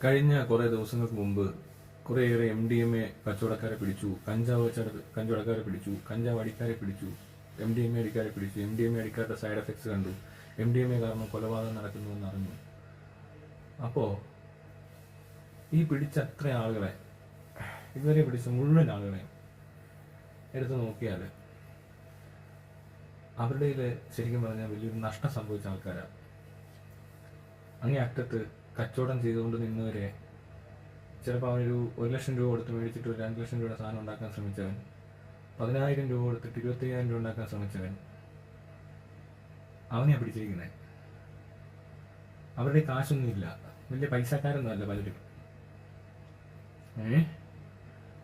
കഴിഞ്ഞ കുറേ ദിവസങ്ങൾക്ക് മുമ്പ് കുറേയേറെ MDMA കച്ചവടക്കാരെ പിടിച്ചു, കഞ്ചാവടക്കാരെ പിടിച്ചു, കഞ്ചാവ് അടിക്കാരെ പിടിച്ചു, MDMA അടിക്കാരെ പിടിച്ചു. MDMA അടിക്കാരുടെ സൈഡ് എഫക്ട്സ് കണ്ടു. MDMA കാരണം കൊലപാതകം നടക്കുന്നുവെന്ന് അറിഞ്ഞു. അപ്പോൾ ഈ പിടിച്ച അത്ര ആളുകളെ, ഇതുവരെ പിടിച്ച മുഴുവൻ ആളുകളെ എടുത്ത് നോക്കിയാൽ അവരുടെ ശരിക്കും പറഞ്ഞാൽ വലിയൊരു നഷ്ടം സംഭവിച്ച ആൾക്കാരാണ്. അങ്ങേ അറ്റത്ത് കച്ചവടം ചെയ്തുകൊണ്ട് നിന്നവരെ ചിലപ്പോൾ അവനൊരു 1 ലക്ഷം രൂപ കൊടുത്ത് മേടിച്ചിട്ട് ഒരു 2 ലക്ഷം രൂപയുടെ സാധനം ഉണ്ടാക്കാൻ ശ്രമിച്ചവൻ, 10,000 രൂപ കൊടുത്തിട്ട് 25,000 രൂപ ഉണ്ടാക്കാൻ ശ്രമിച്ചവൻ, അവനെയാണ് പിടിച്ചിരിക്കുന്നത്. അവരുടെ കാശൊന്നുമില്ല, വലിയ പൈസക്കാരൊന്നും അല്ല പലരും.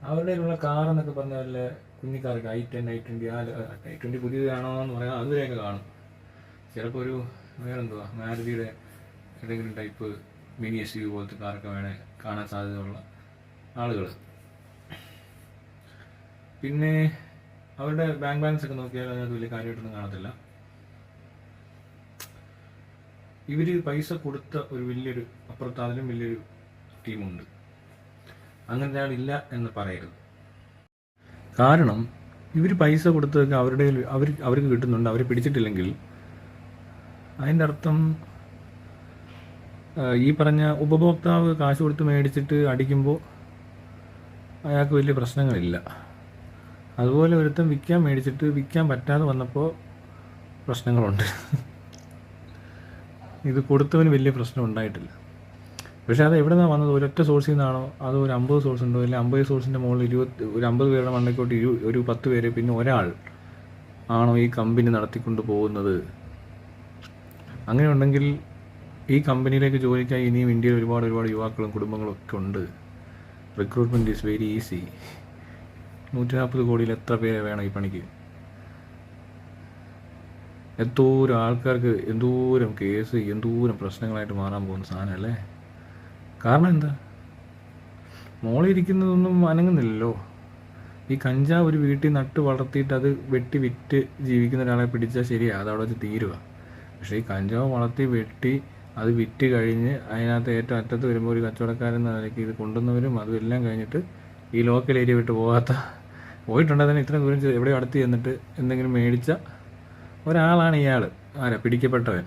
അവരുടെയിലുള്ള കാറെന്നൊക്കെ പറഞ്ഞ വല്ല കുഞ്ഞിക്കാർക്ക് i10, i20 പുതിയതാണോ എന്ന് പറയാൻ അതുവരെയൊക്കെ കാണും. ചിലപ്പോൾ ഒരു വേറെന്തുവാ മാരുതിയുടെ ഏതെങ്കിലും ടൈപ്പ് മിനി SUV പോലത്തെ കാറൊക്കെ വേണേ കാണാൻ സാധ്യതയുള്ള ആളുകൾ. പിന്നെ അവരുടെ ബാങ്ക് ബാലൻസ് ഒക്കെ നോക്കിയാൽ അതിനകത്ത് വലിയ കാര്യമായിട്ടൊന്നും കാണത്തില്ല. ഇവർ പൈസ കൊടുത്ത ഒരു വലിയൊരു അപ്പുറത്ത് അതിലും വലിയൊരു ടീമുണ്ട്. അങ്ങനത്തെ ആളില്ല എന്ന് പറയരുത്. കാരണം ഇവർ പൈസ കൊടുത്തതൊക്കെ അവർക്ക് കിട്ടുന്നുണ്ട്. അവരെ പിടിച്ചിട്ടില്ലെങ്കിൽ അതിൻ്റെ അർത്ഥം ഈ പറഞ്ഞ ഉപഭോക്താവ് കാശ് കൊടുത്ത് മേടിച്ചിട്ട് അടിക്കുമ്പോൾ അയാൾക്ക് വലിയ പ്രശ്നങ്ങളില്ല. അതുപോലെ ഒരുത്തം വിൽക്കാൻ മേടിച്ചിട്ട് വിൽക്കാൻ പറ്റാതെ വന്നപ്പോൾ പ്രശ്നങ്ങളുണ്ട്. ഇത് കൊടുത്തവന് വലിയ പ്രശ്നം ഉണ്ടായിട്ടില്ല. പക്ഷേ അത് എവിടെ നിന്നാണ് വന്നത്? ഒരൊറ്റ സോഴ്സിൽ നിന്നാണോ അതോ ഒരു 50 സോഴ്സ് ഉണ്ടോ? അല്ലെങ്കിൽ 50 സോഴ്സിൻ്റെ മുകളിൽ ഒരു 50 പേരുടെ മണ്ടയ്ക്കോട്ട് ഒരു 10 പേര് പിന്നെ ഒരാൾ ആണോ ഈ കമ്പനി നടത്തിക്കൊണ്ട് പോകുന്നത്? അങ്ങനെ ഉണ്ടെങ്കിൽ ഈ കമ്പനിയിലേക്ക് ജോലിക്കായി ഇനിയും ഇന്ത്യയിൽ ഒരുപാട് യുവാക്കളും കുടുംബങ്ങളും ഒക്കെ ഉണ്ട്. Recruitment is very easy. 140 കോടിയിൽ എത്ര പേരെ വേണം ഈ പണിക്ക്? എന്തോരം ആൾക്കാർക്ക് എന്തോരം കേസ്, എന്തോരം പ്രശ്നങ്ങളായിട്ട് മാറാൻ പോകുന്ന സാധനമല്ലേ. കാരണം എന്താ? മോളിരിക്കുന്നതൊന്നും അനങ്ങുന്നില്ലല്ലോ. ഈ കഞ്ചാവ് ഒരു വീട്ടിൽ നട്ട് വളർത്തിയിട്ട് അത് വെട്ടി വിറ്റ് ജീവിക്കുന്ന ഒരാളെ പിടിച്ചാൽ ശരിയാണ്, അത് അവിടെ വെച്ച് തീരുക. പക്ഷേ ഈ കഞ്ചാവ് വളർത്തി വെട്ടി അത് വിറ്റ് കഴിഞ്ഞ് അതിനകത്ത് ഏറ്റവും അറ്റത്ത് വരുമ്പോൾ ഒരു കച്ചവടക്കാരെന്ന നിലയ്ക്ക് ഇത് കൊണ്ടുവന്നവരും അതും എല്ലാം കഴിഞ്ഞിട്ട് ഈ ലോക്കൽ ഏരിയ വിട്ട് പോയിട്ടുണ്ടെങ്കിൽ തന്നെ ഇത്രയും ദൂരം എവിടെയോ അടുത്ത് ചെന്നിട്ട് എന്തെങ്കിലും മേടിച്ച ഒരാളാണ് ഇയാൾ. ആരാ പിടിക്കപ്പെട്ടവൻ?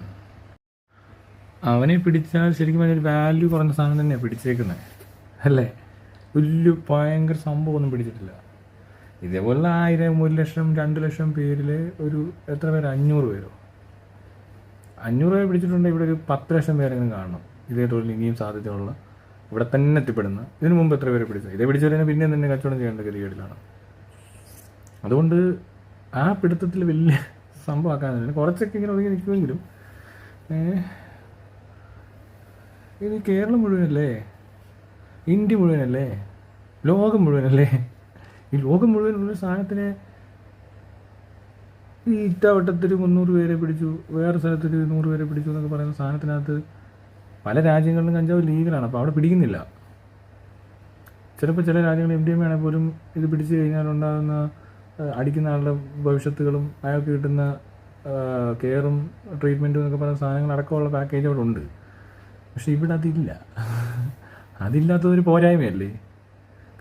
അവനെ പിടിച്ചാൽ ശരിക്കും പറഞ്ഞൊരു വാല്യൂ കുറഞ്ഞ സാധനം തന്നെയാണ് പിടിച്ചേക്കുന്നത്, അല്ലേ? വലിയ ഭയങ്കര സംഭവം ഒന്നും പിടിച്ചിട്ടില്ല. ഇതേപോലെ 1000, 1 ലക്ഷം, 2 ലക്ഷം പേരിൽ ഒരു എത്ര പേര്? 500 പേരോ? 500 പേര് പിടിച്ചിട്ടുണ്ടെങ്കിൽ ഇവിടെ ഒരു 10 ലക്ഷം പേരെങ്കിലും കാണണം. ഇതേ തൊഴിൽ ഇനിയും സാധ്യതയുള്ള ഇവിടെ തന്നെ എത്തിപ്പെടുന്ന. ഇതിനു മുമ്പ് എത്ര പേരെ പിടിച്ചത്? ഇതേ പിടിച്ചവരെ പിന്നെ തന്നെ കച്ചവടം ചെയ്യേണ്ട ഗതികേടിലാണ്. അതുകൊണ്ട് ആ പിടുത്തത്തിൽ വലിയ സംഭവമാക്കാൻ കുറച്ചൊക്കെ ഇങ്ങനെ ഒതുങ്ങി നിൽക്കുമെങ്കിലും ഇത് കേരളം മുഴുവനല്ലേ, ഇന്ത്യ മുഴുവനല്ലേ, ലോകം മുഴുവനല്ലേ? ഈ ലോകം മുഴുവനുള്ള സാധനത്തിന് ഈ ഇറ്റാവട്ടത്തിൽ 300 പേരെ പിടിച്ചു, വേറെ സ്ഥലത്തൊരു 100 പേരെ പിടിച്ചു എന്നൊക്കെ പറയുന്ന സാധനത്തിനകത്ത് പല രാജ്യങ്ങളിലും കഞ്ചാവ് ലീഗലാണ്. അപ്പോൾ അവിടെ പിടിക്കുന്നില്ല. ചിലപ്പോൾ ചില രാജ്യങ്ങൾ MDMA ആണെങ്കിൽ പോലും ഇത് പിടിച്ചു കഴിഞ്ഞാൽ ഉണ്ടാകുന്ന അടിക്കുന്ന ആളുടെ ഭവിഷ്യത്തുകളും അയാൾക്ക് കിട്ടുന്ന കെയറും ട്രീറ്റ്മെൻറ്റും എന്നൊക്കെ പറയുന്ന സാധനങ്ങൾ അടക്കമുള്ള പാക്കേജ് അവിടെ ഉണ്ട്. പക്ഷെ ഇവിടെ അതില്ല. അതില്ലാത്തതൊരു പോരായ്മയല്ലേ?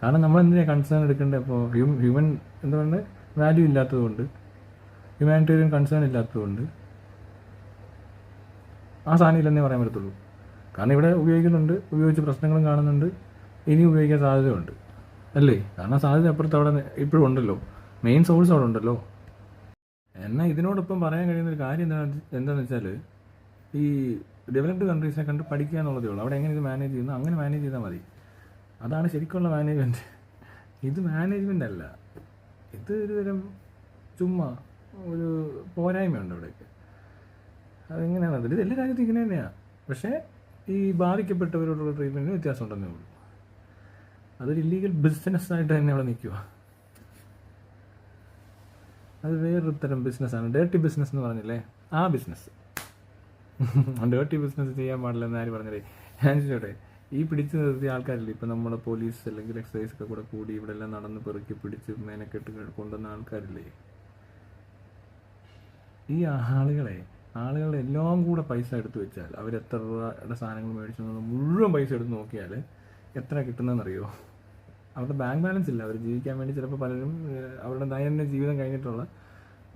കാരണം നമ്മൾ എന്തിനാണ് കൺസേൺ എടുക്കേണ്ടത്? അപ്പോൾ ഹ്യൂമൻ എന്താ പറയുക, വാല്യൂ ഇല്ലാത്തതുകൊണ്ട്, ഹ്യൂമാനിറ്റേറിയൻ കൺസേൺ ഇല്ലാത്തതുകൊണ്ട് ആ സാധനം ഇല്ലെന്നേ പറയാൻ പറ്റത്തുള്ളൂ. കാരണം ഇവിടെ ഉപയോഗിക്കുന്നുണ്ട്, ഉപയോഗിച്ച് പ്രശ്നങ്ങളും കാണുന്നുണ്ട്, ഇനി ഉപയോഗിക്കാൻ സാധ്യതയുണ്ട്, അല്ലേ? കാരണം സാധ്യത അപ്പുറത്ത് അവിടെ ഇപ്പോഴും ഉണ്ടല്ലോ, മെയിൻ സോഴ്സ് അവിടെ ഉണ്ടല്ലോ. എന്നാൽ ഇതിനോടൊപ്പം പറയാൻ കഴിയുന്ന ഒരു കാര്യം എന്താണെന്ന് വെച്ചാൽ, ഈ ഡെവലപ്ഡ് കൺട്രീസിനെ കണ്ട് പഠിക്കുക എന്നുള്ളതേ ഉള്ളൂ. അവിടെ എങ്ങനെ ഇത് മാനേജ് ചെയ്യുന്നു അങ്ങനെ മാനേജ് ചെയ്താൽ മതി. അതാണ് ശരിക്കുള്ള മാനേജ്മെൻറ്റ്. ഇത് മാനേജ്മെൻ്റ് അല്ല, ഇത് ഒരു തരം ചുമ്മാ ഒരു പോരായ്മയുണ്ട് അവിടെയൊക്കെ. അതെങ്ങനെയാണ്? ഇത് എല്ലാ രാജ്യത്തും ഇങ്ങനെ തന്നെയാണ്. പക്ഷേ ഈ ബാധിക്കപ്പെട്ടവരോടുള്ള ട്രീറ്റ്മെൻറ്റിന് വ്യത്യാസം ഉണ്ടെന്നേ ഉള്ളൂ. അതൊരു ഇല്ലീഗൽ ബിസിനസ്സായിട്ട് തന്നെ അവിടെ നിൽക്കുക. അത് വേറൊരു തരം ബിസിനസ്സാണ്. ഡേർട്ടി ബിസിനസ് എന്ന് പറഞ്ഞില്ലേ, ആ ബിസിനസ്. ഡേർട്ടി ബിസിനസ് ചെയ്യാൻ പാടില്ലെന്ന് ആര് പറഞ്ഞില്ലേ? ഞാൻ ചോദിച്ചോട്ടെ, ഈ പിടിച്ചു നിർത്തിയ ആൾക്കാരില്ലേ, ഇപ്പം നമ്മുടെ പോലീസ് അല്ലെങ്കിൽ എക്സൈസ് ഒക്കെ കൂടെ കൂടി ഇവിടെ എല്ലാം നടന്ന് പെറുക്കി പിടിച്ച് മേനക്കെട്ട് കൊണ്ടുവന്ന ആൾക്കാരില്ലേ, ഈ ആളുകളെ ആളുകളുടെ എല്ലാം കൂടെ പൈസ എടുത്ത് വെച്ചാൽ അവരെത്ര രൂപയുടെ സാധനങ്ങൾ മേടിച്ചു മുഴുവൻ പൈസ എടുത്ത് നോക്കിയാൽ എത്ര കിട്ടുന്നതെന്നറിയോ? അവരുടെ ബാങ്ക് ബാലൻസ് ഇല്ല. അവർ ജീവിക്കാൻ വേണ്ടി ചിലപ്പോൾ പലരും അവരുടെ ദൈനംദിന ജീവിതം കഴിഞ്ഞിട്ടുള്ള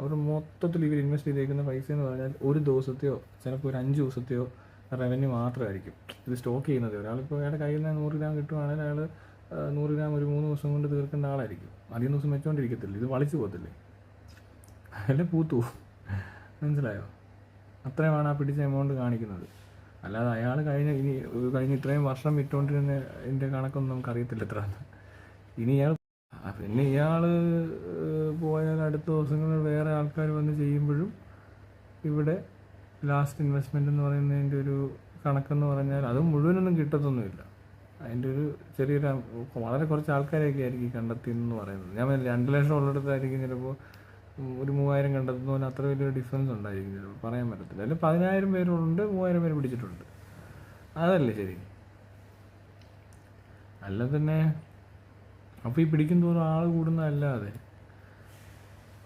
അവർ മൊത്തത്തിൽ ഇവർ ഇൻവെസ്റ്റ് ചെയ്തേക്കുന്ന പൈസ എന്ന് പറഞ്ഞാൽ ഒരു ദിവസത്തെയോ ചിലപ്പോൾ ഒരു 5 ദിവസത്തെയോ റവന്യൂ മാത്രമായിരിക്കും ഇത് സ്റ്റോക്ക് ചെയ്യുന്നത്. ഒരാളിപ്പോൾ അയാളുടെ കയ്യിൽ നിന്ന് 100 ഗ്രാം കിട്ടുവാണെങ്കിൽ അയാൾ 100 ഗ്രാം ഒരു 3 ദിവസം കൊണ്ട് തീർക്കേണ്ട ആളായിരിക്കും. അധികം ദിവസം വെച്ചുകൊണ്ടിരിക്കത്തില്ല. ഇത് വളിച്ചു പോകത്തില്ലേ? അല്ല പൂത്തു. മനസ്സിലായോ? അത്രയുമാണ് ആ പിടിച്ച എമൗണ്ട് കാണിക്കുന്നത്. അല്ലാതെ അയാൾ കഴിഞ്ഞ ഇത്രയും വർഷം വിറ്റുകൊണ്ടിരുന്ന ഇതിൻ്റെ കണക്കൊന്നും നമുക്കറിയത്തില്ല എത്ര. ഇനി പിന്നെ ഇയാൾ പോയാൽ അടുത്ത ദിവസങ്ങളിൽ വേറെ ആൾക്കാർ വന്ന് ചെയ്യുമ്പോഴും ഇവിടെ ലാസ്റ്റ് ഇൻവെസ്റ്റ്മെൻ്റ് എന്ന് പറയുന്നതിൻ്റെ ഒരു കണക്കെന്ന് പറഞ്ഞാൽ അത് മുഴുവനൊന്നും കിട്ടത്തൊന്നുമില്ല. അതിൻ്റെ ഒരു ചെറിയൊരു വളരെ കുറച്ച് ആൾക്കാരെയൊക്കെ ആയിരിക്കും ഈ കണ്ടെത്തിയെന്ന് പറയുന്നത്. ഞാൻ 2 ലക്ഷം ഉള്ളിടത്തായിരിക്കും ചിലപ്പോൾ ഒരു 3000 കണ്ടെത്തുന്നതിന് അത്ര വലിയൊരു ഡിഫറൻസ് ഉണ്ടായിരിക്കും. ചിലപ്പോൾ പറയാൻ പറ്റത്തില്ല. അല്ലെങ്കിൽ 10,000 പേരുണ്ട്, 3000 പേര് പിടിച്ചിട്ടുണ്ട്. അതല്ലേ ശരി? അല്ല തന്നെ. അപ്പോൾ ഈ പിടിക്കും തോറും ആൾ കൂടുന്നതല്ലാതെ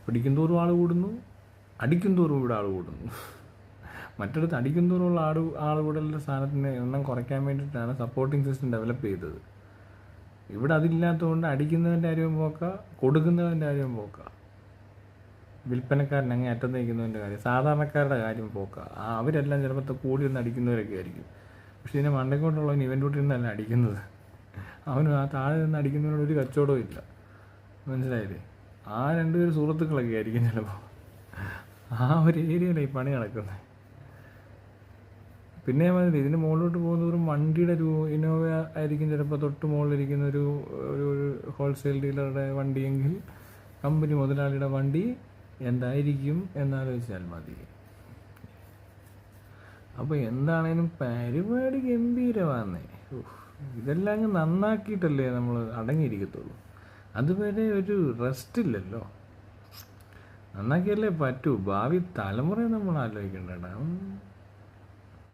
പിടിക്കും തോറും ആൾ കൂടുന്നു, അടിക്കും തോറും ഇവിടെ ആൾ കൂടുന്നു. മറ്റിടത്ത് അടിക്കും തോറുമുള്ള ആൾ കൂടുതലുള്ള സാധനത്തിൻ്റെ എണ്ണം കുറയ്ക്കാൻ വേണ്ടിയിട്ടാണ് സപ്പോർട്ടിംഗ് സിസ്റ്റം ഡെവലപ്പ് ചെയ്തത്. ഇവിടെ അതില്ലാത്തതുകൊണ്ട് അടിക്കുന്നതിൻ്റെ കാര്യവും പോക്കാം, കൊടുക്കുന്നതിൻ്റെ കാര്യവും പോക്കാം, വിൽപ്പനക്കാരൻ അങ്ങനെ അറ്റം നയിക്കുന്നതിൻ്റെ കാര്യം, സാധാരണക്കാരുടെ കാര്യം പോക്കാം. അവരെല്ലാം ചിലപ്പോൾ കൂടി നിന്ന് അടിക്കുന്നവരൊക്കെ ആയിരിക്കും. പക്ഷേ ഇതിനെ മണ്ടക്കോട്ടുള്ളവൻ ഇവൻ്റെ കൂട്ടിൽ നിന്നല്ല അടിക്കുന്നത്. അവന് ആ താഴെ നിന്ന് അടിക്കുന്നതിനോട് ഒരു കച്ചവടവും ഇല്ല. മനസ്സിലായില്ലേ? ആ 2 പേര് സുഹൃത്തുക്കളൊക്കെ ആയിരിക്കും ചിലപ്പോൾ. ആ ഒരു ഏരിയയിലാണ് ഈ പണി നടക്കുന്നത്. പിന്നെ ഞാൻ പറഞ്ഞില്ല, ഇതിൻ്റെ മുകളിലോട്ട് പോകുന്നവരും വണ്ടിയുടെ ഇന്നോവ ആയിരിക്കും ചിലപ്പോൾ തൊട്ട് മുകളിലിരിക്കുന്ന ഒരു ഹോൾസെയിൽ ഡീലറുടെ വണ്ടിയെങ്കിൽ കമ്പനി മുതലാളിയുടെ വണ്ടി എന്തായിരിക്കും എന്നാലോചിച്ചാൽ മതി. അപ്പോൾ എന്താണേലും പരിപാടി ഗംഭീരമാന്നേ. ഇതെല്ലാം അങ്ങ് നന്നാക്കിയിട്ടല്ലേ നമ്മൾ അടങ്ങിയിരിക്കത്തുള്ളൂ. അതുവരെ ഒരു റെസ്റ്റ് ഇല്ലല്ലോ. നന്നാക്കിയല്ലേ പറ്റൂ. ഭാവി തലമുറയെ നമ്മൾ ആലോചിക്കേണ്ടതാണ്.